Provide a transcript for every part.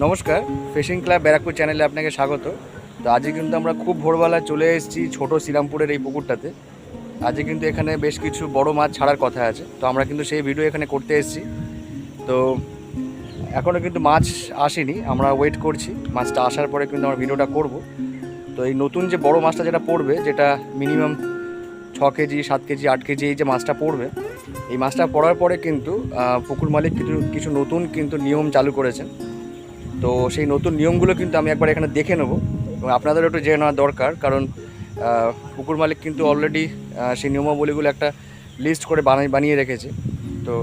নমস্কার, fishing club Barrackpore চ্যানেলে আপনাকে স্বাগত। তো আজকে কিন্তু আমরা খুব ভোরবেলা চলে এসেছি ছোট শ্রীরামপুরের এই পুকুরটাতে। আজকে কিন্তু এখানে বেশ কিছু বড় মাছ ছাড়ার কথা আছে, তো আমরা কিন্তু সেই ভিডিও এখানে করতে এসেছি। তো এখনও কিন্তু মাছ আসেনি, আমরা ওয়েট করছি মাছটা আসার পরে কিন্তু আমরা ভিডিওটা করব। তো এই নতুন যে বড় মাছটা যেটা পড়বে, যেটা মিনিমাম 6 কেজি 7 কেজি 8 কেজি এই যে মাছটা পড়বে, এই মাছটা পড়ার পরে কিন্তু পুকুর মালিক কিছু নতুন কিন্তু নিয়ম চালু করেছেন। তো সেই নতুন নিয়মগুলো কিন্তু আমি একবার এখানে দেখে নেব এবং আপনাদেরও একটু জেনে নেওয়া দরকার, কারণ পুকুর মালিক কিন্তু অলরেডি সেই নিয়মাবলীগুলো একটা লিস্ট করে বানিয়ে রেখেছে। তো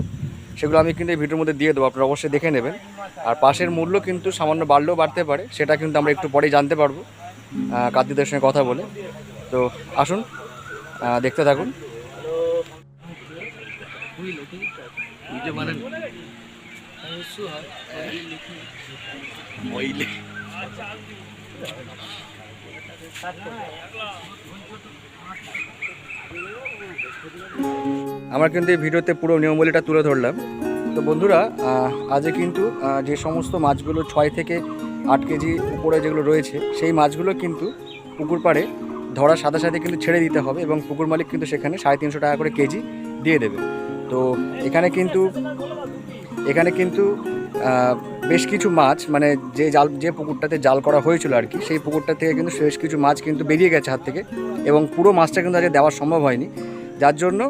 সেগুলো আমি কিন্তু এই ভিডিওর মধ্যে দিয়ে দেবো, আপনারা অবশ্যই দেখে নেবেন। আর পাশের মূল্য কিন্তু সামান্য বাড়লেও বাড়তে পারে, সেটা কিন্তু আমরা একটু পরেই জানতে পারবো কার্তিকদের সঙ্গে কথা বলে। তো আসুন দেখতে থাকুন। আমরা কিন্তু এই ভিডিওতে পুরো নিয়মাবলীটা তুলে ধরলাম। তো বন্ধুরা, আজকে কিন্তু যে সমস্ত মাছগুলো 6 থেকে 8 কেজি উপরে যেগুলো রয়েছে, সেই মাছগুলো কিন্তু পুকুর পাড়ে ধরার সাথে সাথে কিন্তু ছেড়ে দিতে হবে এবং পুকুর মালিক কিন্তু সেখানে 350 টাকা করে কেজি দিয়ে দেবে। তো এখানে কিন্তু বেশ কিছু মাছ, মানে যে পুকুরটাতে জাল করা হয়েছিল আর কি, সেই পুকুরটা থেকে কিন্তু বেশ কিছু মাছ কিন্তু বেরিয়ে গেছে হাত থেকে, এবং পুরো মাছটা কিন্তু আজকে দেওয়া সম্ভব হয়নি। যার জন্য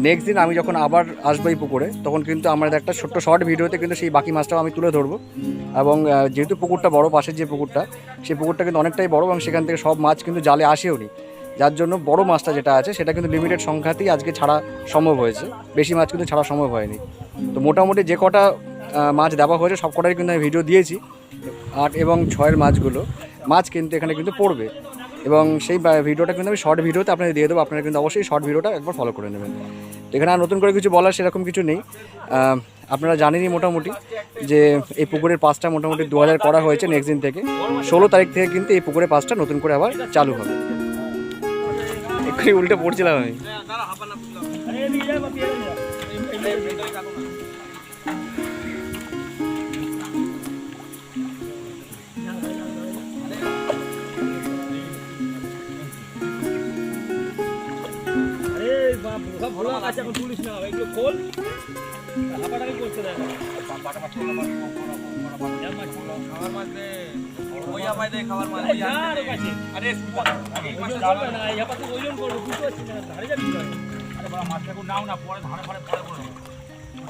নেক্সট দিন আমি যখন আবার আসবো এই পুকুরে, তখন কিন্তু আমাদের একটা ছোট্ট শর্ট ভিডিওতে কিন্তু সেই বাকি মাছটাও আমি তুলে ধরবো। এবং যেহেতু পুকুরটা বড়, পাশের যে পুকুরটা, সেই পুকুরটা কিন্তু অনেকটাই বড় এবং সেখান থেকে সব মাছ কিন্তু জালে আসেও নি। যার জন্য বড় মাছটা যেটা আছে সেটা কিন্তু লিমিটেড সংখ্যাতেই আজকে ছাড়া সম্ভব হয়েছে, বেশি মাছ কিন্তু ছাড়া সম্ভব হয়নি। তো মোটামুটি যে কটা মাছ দেওয়া হয়েছে সব কটাই কিন্তু আমি ভিডিও দিয়েছি। 8 এবং 6 মাছ কিন্তু এখানে কিন্তু পড়বে, এবং সেই ভিডিওটা কিন্তু আমি শর্ট ভিডিওতে আপনাদের দিয়ে দেবো। আপনারা কিন্তু অবশ্যই শর্ট ভিডিওটা একবার ফলো করে নেবেন। এখানে আর নতুন করে কিছু বলার সেরকম কিছু নেই। আপনারা জানেনই মোটামুটি যে এই পুকুরের পাসটা মোটামুটি 2000 করা হয়েছে। নেক্সট দিন থেকে 16 তারিখ থেকে কিন্তু এই পুকুরের পাসটা নতুন করে আবার চালু হবে। একটু উল্টে পড়ছিলাম আমি। পুলিশ না একটু খোল হাঁপাটাকে করছে দেখ খাবার মাছ দে ওই আপাই দে খাবার মাছ আরে না ইয়াপাতে ওজন করব বুঝতে পারছিস না, ধারে যাবি আরে বড় মাছটাকে নাও না, পরে ধারে পরে করব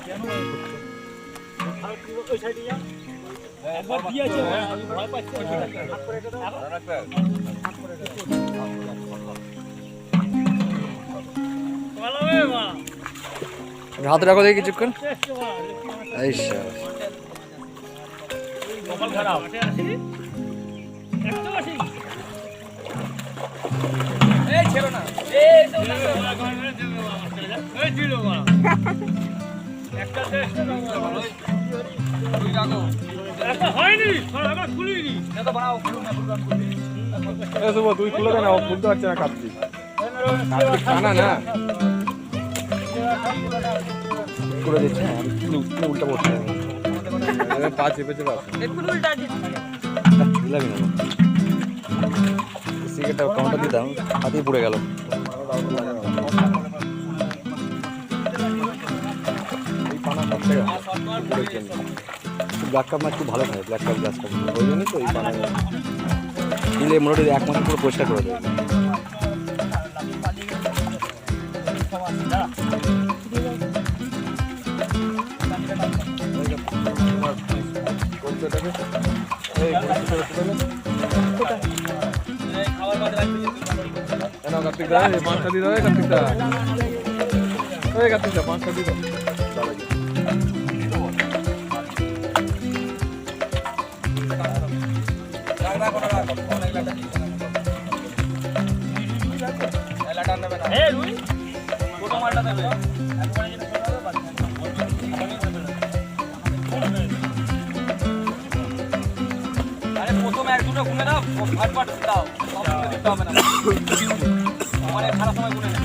কেন আর ওই সাইডে যা একবার দিয়েছে ভয় পাচ্ছে হাত করে এটা দাও রাখবে হাত করে দাও হাত রাখো দেখি কিছুক্ষণ। তুই খুলে দে না, ও খুলতে পারছে না কাটছি খানা না করে দিচ্ছে। উল্টা পড়ছে, পা চেপে চেপে সিগারেটটা কাউন্টার দিতাম, হাতেই পুড়ে গেল। ব্ল্যাক কাপ মাছ খুব ভালো খায়, ব্ল্যাক কাপ গ্লাস কাপ, ওই জন্যই তো এই পানা দিলে মোটামুটি 1 মাসে পুরো পরিষ্কার করে দেবে। কার্তিকদা পাঁচটা দিয়ে দেবে, কার্তিকদা কার্তিকদা 5টা দিয়ে দাও। প্রথমে 1-2টা ঘুমে দাও, ফাটফাট দাও, সব দিতে হবে না, মানে খারাপ সময় গুনে নেই।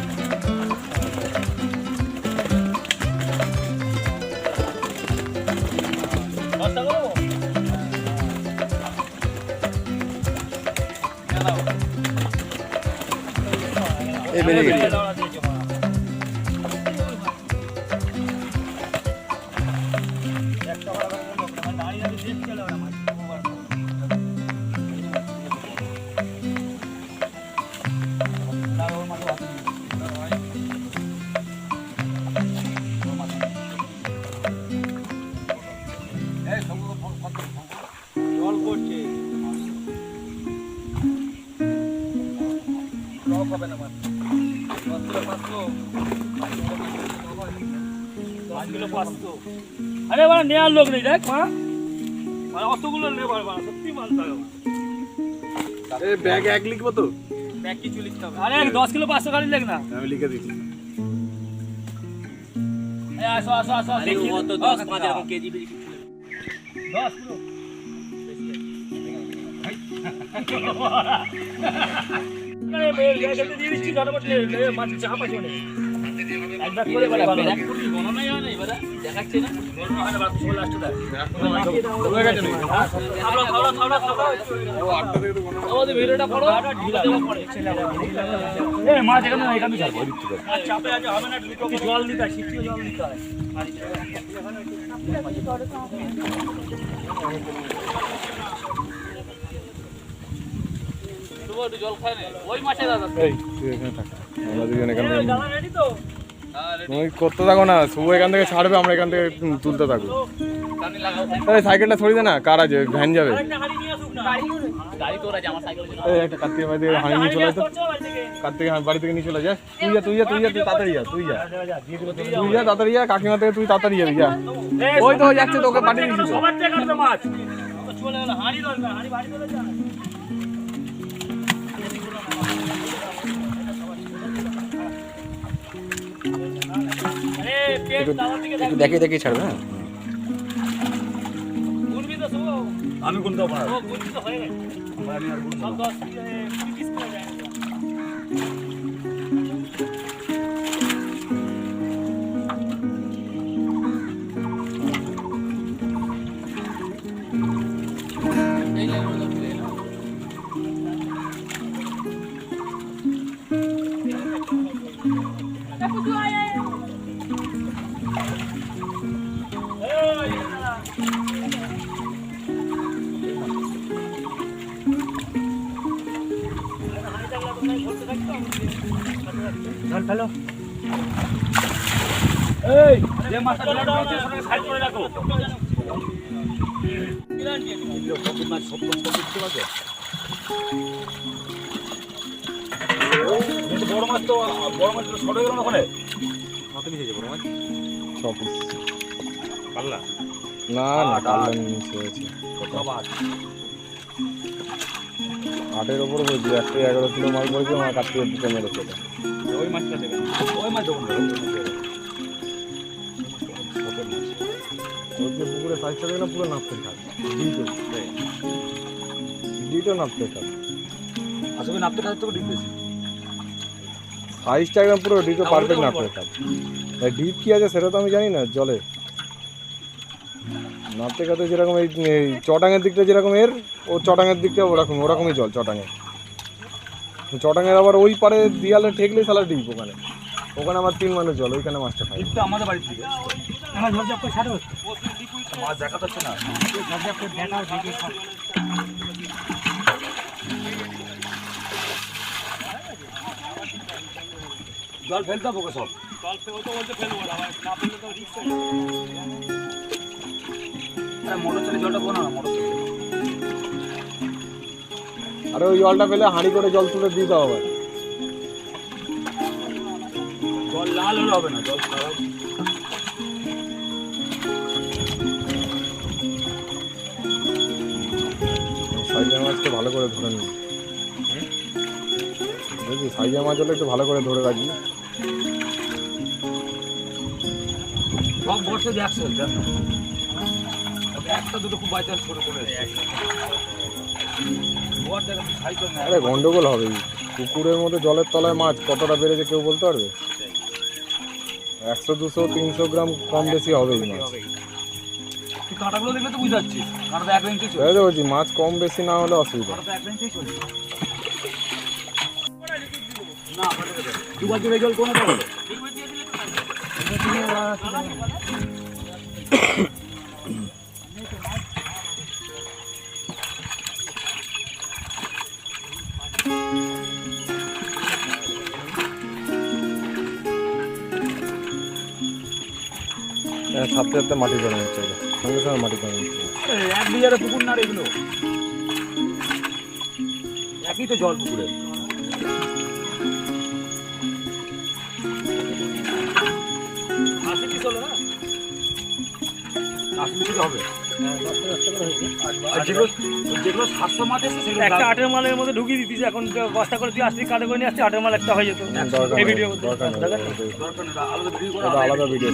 এই বেরিয়ে গেছে। জল করছে হবে না মাছ 5 কিলো 500 আরে বাবা নেওয়ার লোক নেই দেখ মা মানে অতগুলো নেবার বাবা সত্যি মানতে হবে এই ব্যাগ 1 লিখবো তো ব্যাগ কিছু লিখতে হবে আরে 10 কিলো 500 খালি লেখ না আমি লিখে দিচ্ছি এই আসো আসো আসো দেখি কত 10 5 এরকম কেজি 10 কিলো আরে মেল গাছতে দিয়ে দিচ্ছি ধরবট নে মাছ চাপ আছে না একবার করে বলে ভালো এক কোটি গণনাই হয় না এবারে দেখাচ্ছে না গণনা হয় না বাদ চলে আসছে দা হয়ে গেছে না খাওয়া ও 8টা থেকে তো কোনো আমাদের ভিডিওটা পড়ো ঢিলা দেওয়া পড়ে এই মাছ এখানে ছাড়বো আর চাপে আজ হবে না দুটো জল দিতে হয় শীতল জল দিতে হয় জল খায় না ওই মাছে দাদা এই তুই এখানে থাক আমরা দুজন এখানে দাদা রেডি তো তুমি করতে থাকো না শুভ এখান থেকে ছাড়বে আমরা এখান থেকে তুলতে থাকবো টানি লাগাও এই সাইকেলটা সরিয়ে দে না কার আছে ভ্যান যাবে একটা হাড়ি নিয়ে আসুক না গাড়ি তো আছে আমার সাইকেলে এই একটা কার্তিক বাড়ি থেকে হাঁড়ি নিয়ে চলে আয় তো কার্তিক বাড়ি থেকে নিয়ে চলে যা তুই তাড়াতাড়ি যা তুই যা তাড়াতাড়ি যা কাকিমা থেকে তুই তাড়াতাড়ি যাবি যা ওই তো যাচ্ছে তোকে পাঠিয়ে দিচ্ছি তো। সবার থেকে কাটবে মাছ চলে গেল হাড়ি দরকার হাড়ি বাড়ি চলে যা আরে পেট দাওয়ার দিকে একটু দেখে দেখে ছাড়বে। হ্যাঁ গুনবি তো সব আমি গুনতে পারবো ও গুনবি তো হয়ে গেছে আমি আর গুনবো সব 10 কিলো 30 কিলো যায় হ্যালো এই যে মাছটা ধরে আছে সেটাকে সাইড করে রাখো বড় মাছ তো ছোট হয়ে গেল ওখানে কত পিস আছে বড় মাছ 6 পিস পাল্লা না না কাল্লা নিচে আছে কত মাছ 8-এর উপর বলছি 11 কিলো মাছ বলছি আমার কার্তিক দিতে মেরেছে ওই মাছটা দেবেন ওই মাছ দেবো ওই যে পুকুরে সাইজটা দেখে না পুরো নাপতে থাকে ডিটো নাপতে থাকে আসলে নাপতে খাতে তো ডিপ বেশি সাইজটা একদম পুরো ডিটো পারফেক্ট নাপতে থাকে ডিপ কি আছে সেটা তো আমি জানি না জলে নাপতে খাতে যেরকম এই চটাঙের দিকটা যেরকম এর ও চটাঙের দিকটা ওরকমই জল চটাঙের আবার ওই পারে দিয়ালে ঠেকলে সালা ডিপ ওখানে আমার 3 মানুষ জল ওইখানে মাছটা খাই ডিপ তো আমাদের বাড়ি থেকে আমার ঝোল চাপ করে ছাড়ো মাছ দেখা যাচ্ছে না ঝোল চাপ করে দেখাও দেখে খাও জল ফেলতে হবে সব জল ফেলতে তো বলতে ফেলবো না না ফেললে তো রিস্ক আছে আরে মোটর চলে জলটা কোন না মোটর আরে ওই জলটা পেলে হাঁড়ি করে জল তুলে দিতে হবে জল লাল হলে হবে না জল খারাপ সাইজা মাছটা ভালো করে ধরে নিই বুঝলি সাইজা মাছ হলে একটু ভালো করে ধরে রাখবি সব বর্ষে দেখছো জানো একটা দুটো খুব বাইচান্স করে আরে গন্ডগোল হবে পুকুরের মধ্যে জলের তলায় মাছ কতটা বেড়েছে কেউ বলতে পারবে 100 200 300 গ্রাম কম বেশি হবেই মাছ তুই কাঁটাগুলো দেখলে তো বুঝতে পারছিস কাঁটাটা 1 ইঞ্চি চলে তাই তো বলছি মাছ কম বেশি না হলে অসুবিধা কাঁটাটা 1 ইঞ্চি চলে না দুবার জুড়ে জল কোনো দেবো ছাপতে ছাপতে মাটি জমে যাচ্ছে, সঙ্গে সঙ্গে মাটি জমে যাচ্ছে। এক বিঘারে পুকুর না রে এগুলো, একই তো জল পুকুরে। একটা 8 মালের মধ্যে ঢুকিয়ে দিতিস, এখন বস্তা করে তুই আসলি কাঁধে করে নিয়ে আসছি, 8 মাল একটা হয়ে যেত। এই ভিডিও দরকার নেই, ওটা আলাদা ভিডিও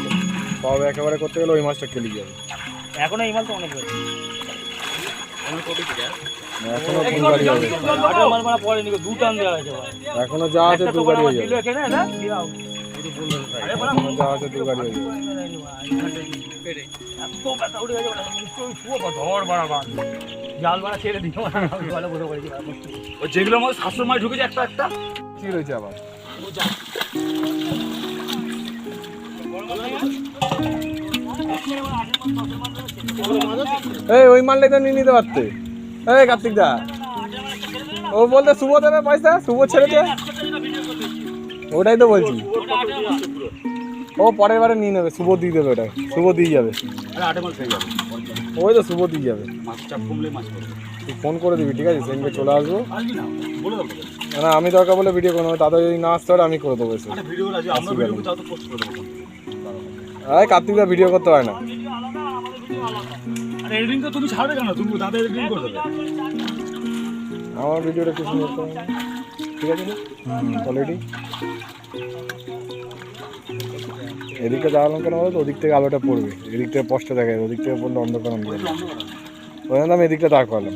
সব একেবারে করতে গেলে ওই মাছটা খেলি যাবে। এখন এই মাল তো অনেক হয়েছে, এখনো তিন গাড়ি হবে, 8 মাল মারা পরে নিকো 2 টান দেওয়া হয়েছে ভাই। এখনো যা আছে দু গাড়ি হয়ে যাবে, দিল এখানে না দিও এখনো যা আছে দু গাড়ি হয়ে যাবে। এত ব্যথা উঠে গেছে মানে তুই শুয়ে পড়, ধর বাড়াবার জাল বাড়া ছেড়ে দিও না, আমি ভালো বসে পড়েছি। ওই যেগুলো আমাদের 700 মাছ ঢুকেছে একটা একটা কি রয়েছে আবার? এই ওই মালটাই তো নিয়ে নিতে পারতে। এই কার্তিক দা, ও বলতে শুভ দেবে পয়সা, শুভ ছেড়েছে, ওটাই তো বলছি। ও পরের বারে নিয়ে নেবে, শুভ দিয়ে দেবে, ওটা শুভ দিয়ে যাবে। আরে 8 মাছ হয়ে যাবে, ওই তো শুভ দিয়ে যাবে, মাছ চাপ কমলে মাছ করবে। তুই ফোন করে দিবি, ঠিক আছে? সেদিনকে চলে আসবো। আসবি না বলে দেবো, না আমি দরকার বলে ভিডিও করবো, দাদা যদি না আসতে পারে আমি করে দেবো এসে। আরে ভিডিও আছে, আমরা ভিডিও তাও তো পোস্ট করে দেবো। আরে কার্তিক দা ভিডিও করতে হয় না, আরে এডিটিং তো তুমি ছাড়বে কেন, তুমি দাদা এডিটিং করে দেবে। আমার ভিডিওটা কিছু করতে হবে না, ঠিক আছে না? অলরেডি এদিকে দাঁড়ালাম কেন বলো তো, ওদিক থেকে আলোটা পড়বে, এদিক থেকে স্পষ্ট দেখা যাবে, ওদিক থেকে পড়লে অন্ধকার অন্ধকার। ওই জন্য আমি এদিকটা দাঁড় করালাম।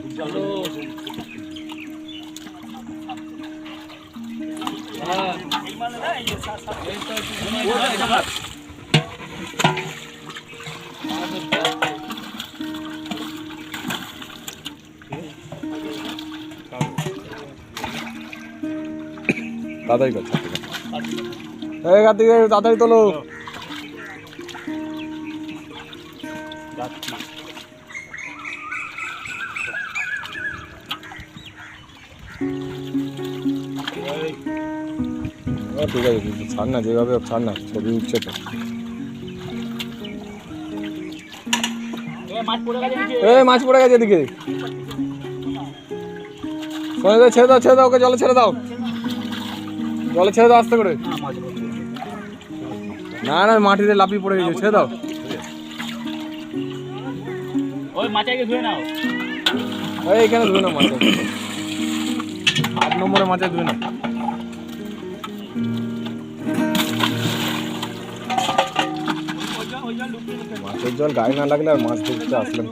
তাড়াতাড়ি করছে, এই কার্তিক তাড়াতাড়ি তোলো। ঠিক আছে, ছাড় না, যেভাবে হোক ছাড় না, ছবি উঠছে তো। এই মাছ পড়ে গেছে এদিকে, ছেড়ে দাও, ছেড়ে দাও, ওকে জলে ছেড়ে দাও, জলে ছেড়ে দাও আস্তে করে। না না মাটিতে লাফিয়ে পড়ে গেছে, ছেড়ে দাও। ওই মাছাকে ধুয়ে নাও, এই এখানে ধুয়ে নাও মাছ, 8 নম্বরে মাছে ধুয়ে নাও। মাছের জল গায়ে না লাগলে আর মাছ ধরতে আসলাম।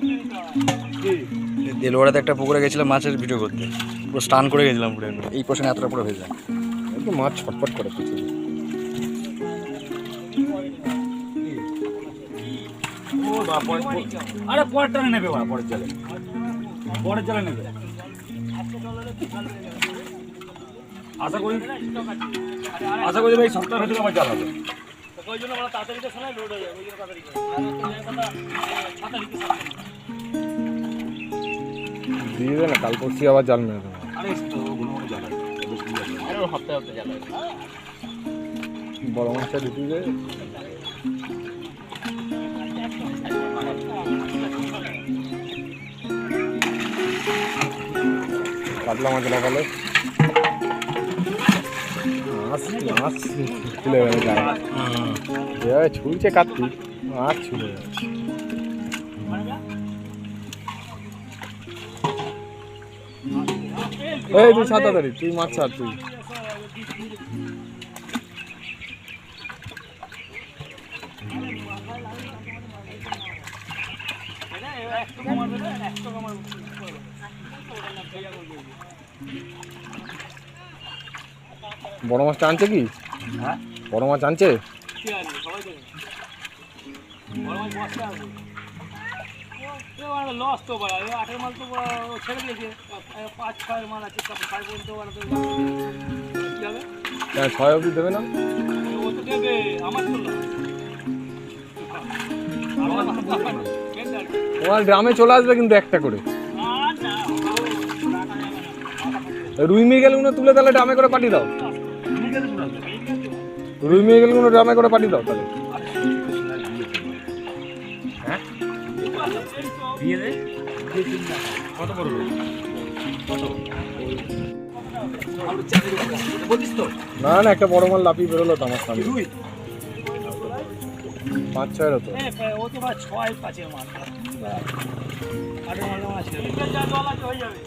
দেলোয়ারাতে একটা পুকুরে গেছিলাম মাছের ভিডিও করতে, পুরো স্টান করে গেছিলাম পুরো, এই পোষণে এতটা পুরো হয়ে যায়। একটু মাছ ছটফট করে পিছিয়ে। আরে পরের টানে নেবে ওরা, পরের জলে, পরের জলে নেবে। আশা করি ভাই সপ্তাহের ভেতরে আমার জাল হবে। ওই জন্য আমরা তাড়াতাড়ি তো শোনাই লোড হয়ে যাবে, ওই জন্য তাড়াতাড়ি দিয়ে দে না, কাল পরশু আবার জাল মেরে দেবো। আরে তো গুলো জাল হবে, আরে ও হপ্তাহে হপ্তাহে যাবে। বড় মাছটা ঢুকিয়ে দে। কাতলা মাছ লাগালে মাছ মাছ তুলে গেলে গায়ে ছুলছে কার্তিক, মাছ ছুলে যাচ্ছে। এই তুই ছাড় তাড়াতাড়ি, তুই মাছ ছাড় তুই। বড় মাছটা আনছে কি? হ্যাঁ বড় মাছ আনছে? লস তো বড় 8 মাল তো ছেড়ে দিয়েছে, 5-6 মাল আছে, 5 পর্যন্ত কি হবে? 6 অবধি দেবে না? ও তো দেবে, আমার তো না। তোমার গ্রামে চলে আসবে কিন্তু একটা করে। রুই মৃগেলগুলো তুলে তাহলে ড্রামে করে পাঠিয়ে দাও। রুই মৃগেলগুলো ড্রামে করে পাঠিয়ে দাও তাহলে। কত করবে? না না, একটা বড় মাল লাফিয়ে বেরোলো তো আমার সামনে। 5-6 হতো। ও তো ভাই 6-5 মাল। 8 মাল আছে। হয়ে যাবে।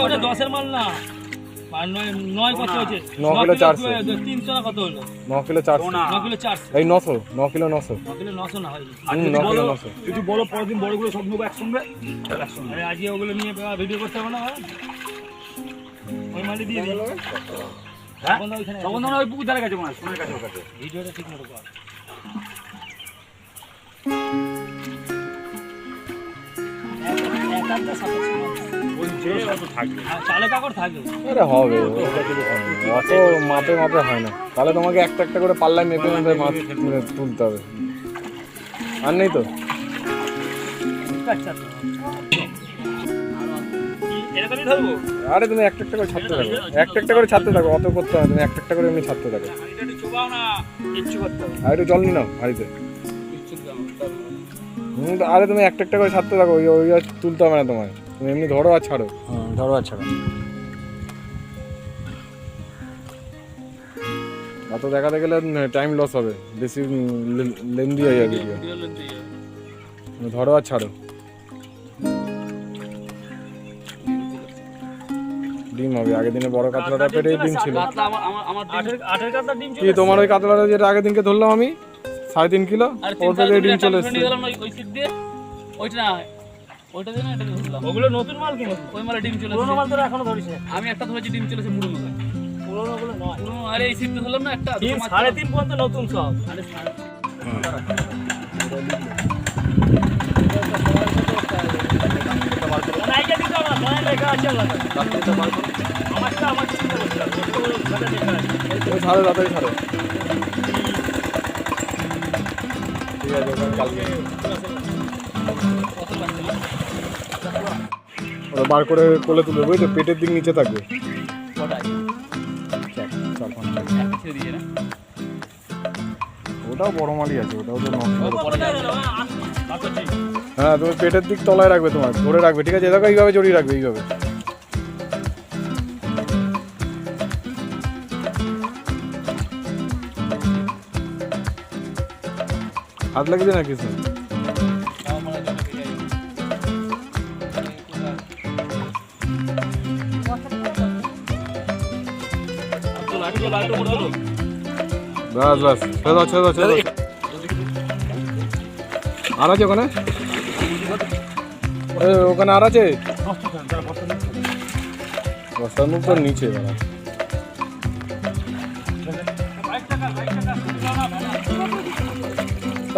ওটা 10 মাল না। 9 কত হয়েছে? 9 কিলো 400। 300 না কত হলো? 9 কিলো 400। 9 কিলো 400। এই 900, 9 কিলো 900। 9 কিলো 900 না হয়। 9 কিলো 900। যদি বলো পরের দিন বড়গুলো সব নেবো একসঙ্গে, আরে আজকে ওগুলো নিয়ে ভিডিও করতে হবে না ভাই? ওই মালি দিয়ে দিই। হ্যাঁ তখন ওইখানে তখন ওই পুকুর ধারে গেছে মনে হয়, সোনার কাছে ওর কাছে। ভিডিওটা ঠিক মতো কর। একটা 700 মাল। ওই ছিল সব থাকবে। আর চালে কাকড় থাকে। আরে হবে, অত মাপে মাপে হয় না। তাহলে তোমাকে একটা একটা করে পাল্লায় মেপে মেপে মাছ তুলতে হবে। আর নেই তো? আচ্ছা এরকমই ধরবো। আরে তুমি একটা একটা করে ছাড়তে থাকো, একটা একটা করে ছাড়তে থাকো, অত করতে হবে না, তুমি একটা একটা করে এমনি ছাড়তে থাকো। এটা একটু চুবাও না, কিচ্ছু করতে হবে। আর একটু জল নিয়ে নাও হাড়িতে। আরে তুমি একটা একটা করে ছাড়তে থাকো, ওই আর তুলতে হবে না তোমায়, তুমি এমনি ধরো আর ছাড়ো। ধরো আচ্ছা। অত দেখাতে গেলে টাইম লস হবে, বেশি লেন্দি হয়ে যাবে ভিডিও। ধরো আর ছাড়ো। ডিম হবে, আগের দিনে বড় কাতলাটা পেটে ডিম ছিল। কাতলা আমার 8 কাতলা ডিম কি তোমার ওই কাতলাটা যেটা আগের দিনকে ধরলাম আমি 3.5 কিলো, ওর পেটে ডিম চলে এসছে। ওই সিট দিয়ে ওইটা না, ওইটা দিয়ে না এটা ধরলাম। ওগুলো নতুন মাল কিনো, ওই মালে ডিম চলে পুরোনো মাল তো এখনো ধরিস না। আমি একটা ধরেছি, ডিম চলেছে মুড়ো মতো। পুরোনো গুলো নয়। পুরো আরে এই সিট ধরলাম না একটা 3.5 পর্যন্ত নতুন সব। আরে নাইকা দিতে হবে না, লেখা আছে আলাদা। আমারটা আমার চিন্তা করতে হবে, ওগুলো সাদা লেখা আছে। তুমি ছাড়ো, তাড়াতাড়ি ছাড়ো। ঠিক আছে, ওখানে কালকে ওরা বার করে কোলে তুলবে, বুঝছো? পেটের দিক নিচে থাকবে। ছেড়ে দিয়ে না ওটাও বড় মালই আছে, ওটাও তো নষ্ট। আচ্ছা ঠিক। হ্যাঁ, তুমি পেটের দিক তলায় রাখবে, তোমার ধরে রাখবে, ঠিক আছে? এটাকে এইভাবে জড়িয়ে রাখবে, এইভাবে। হাত লাগছে না কিছু? বাস বাস, ছেড়ে দাও, ছেড়ে দাও, ছেড়ে দাও। আর আছে ওখানে? ওখানে আর আছে? বস্তার মুখ তো নিচে বাড়া।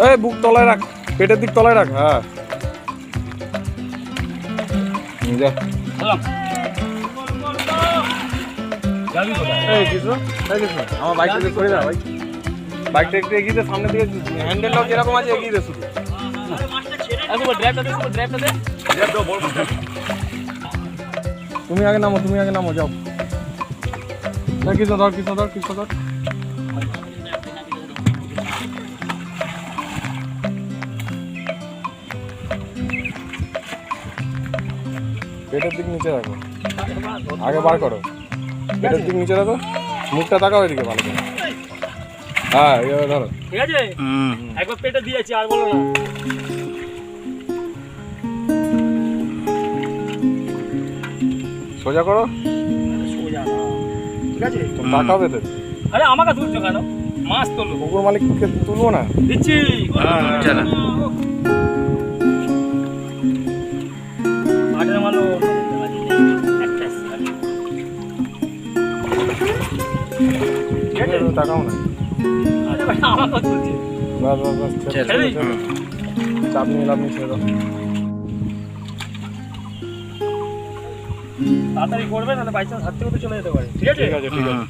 এই বুক তলায় রাখ, পেটের দিক তলায় রাখ। হ্যাঁ যা। এই কিছু আমার বাইকটা দিয়ে সরে যা ভাই, বাইকটা একটু এগিয়ে দে, সামনের দিকে হ্যান্ডেল লক যেরকম আছে এগিয়ে দে শুধু। তুমি আগে নামো, তুমি আগে নামো, যাও। কৃষ্ণ ধর, কৃষ্ণ ধর, কৃষ্ণ ধর। পেটের দিক নিচে রাখো, আগে বার করো। পেটের দিক নিচে রাখো, মুখটা তাকাও এদিকে ভালো করে। হ্যাঁ, এইভাবে ধরো। ঠিক আছে, একবার পেটে দিয়েছি, আর বলো না। সোজা করো, সোজা না, ঠিক আছে? তাকাও পেতে। আরে আমাকে তুলছো কেন? মাছ তোলো। কুকুর মালিককে তুলবো না? দিচ্ছি। চলো। আটের মালো একটা তাকাও না। আরে ভাই আমাকে তুলছে। বাস বাস বাস, ছেড়ে দিই। চাপ নিয়ে লাভ নেই, ছেড়ে দাও। তাড়াতাড়ি করবে, নাহলে বাই চান্স হাত থেকে তো চলে যেতে পারে। ঠিক আছে? ঠিক আছে ঠিক আছে।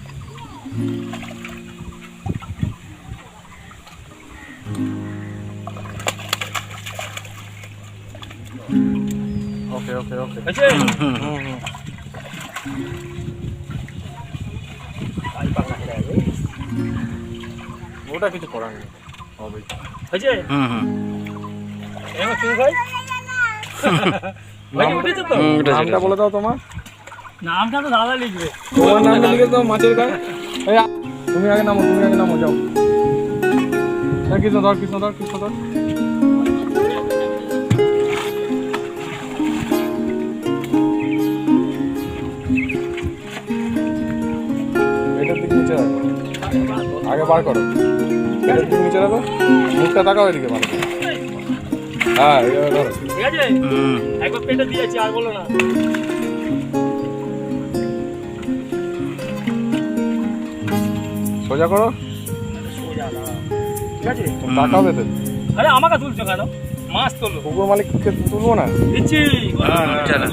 ওকে ওকে ওকে। হয়েছে? হুম হুম। ওটা কিছু করার নেই, হবে। হয়েছে? হুম হুম এবার তুমি ভাই? ভাই কি উঠেছে তো? নামটা বলে দাও তোমার। নামটা তো দাদা লিখবে। তোমার নামটা লিখে দাও মাছের গায়ে। এই তুমি আগে নামো, তুমি আগে নামো, যাও। এই কৃষ্ণ ধর, কৃষ্ণ ধর, কৃষ্ণ ধর। এটার দিকে নিচে রাখো, আগে বার করো। এটার দিকে নিচে রাখো, মুখটা তাকাও এদিকে ভালো করে। হ্যাঁ এবার ধরো। ঠিক আছে? হুম একবার পেটে দিয়েছি, আর বলো না। সোজা করো, সোজা না। ঠিক আছে? তাকাবে তো। আরে আমাকে তুলছো কেন? মাছ তোলো। কুকুর মালিককে তুলবো না? দিচ্ছি। চলো।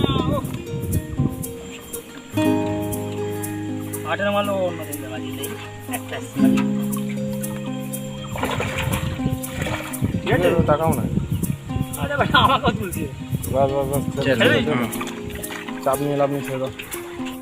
18 মালও অন্য দিন বাজি নেই, একটা ঠিক আছে? তাকাও না। আরে ভাই আমাকে তুলছে। বাস বাস বাস, চলো। চাপ নিয়ে লাভ নেই, ছেড়ে দাও।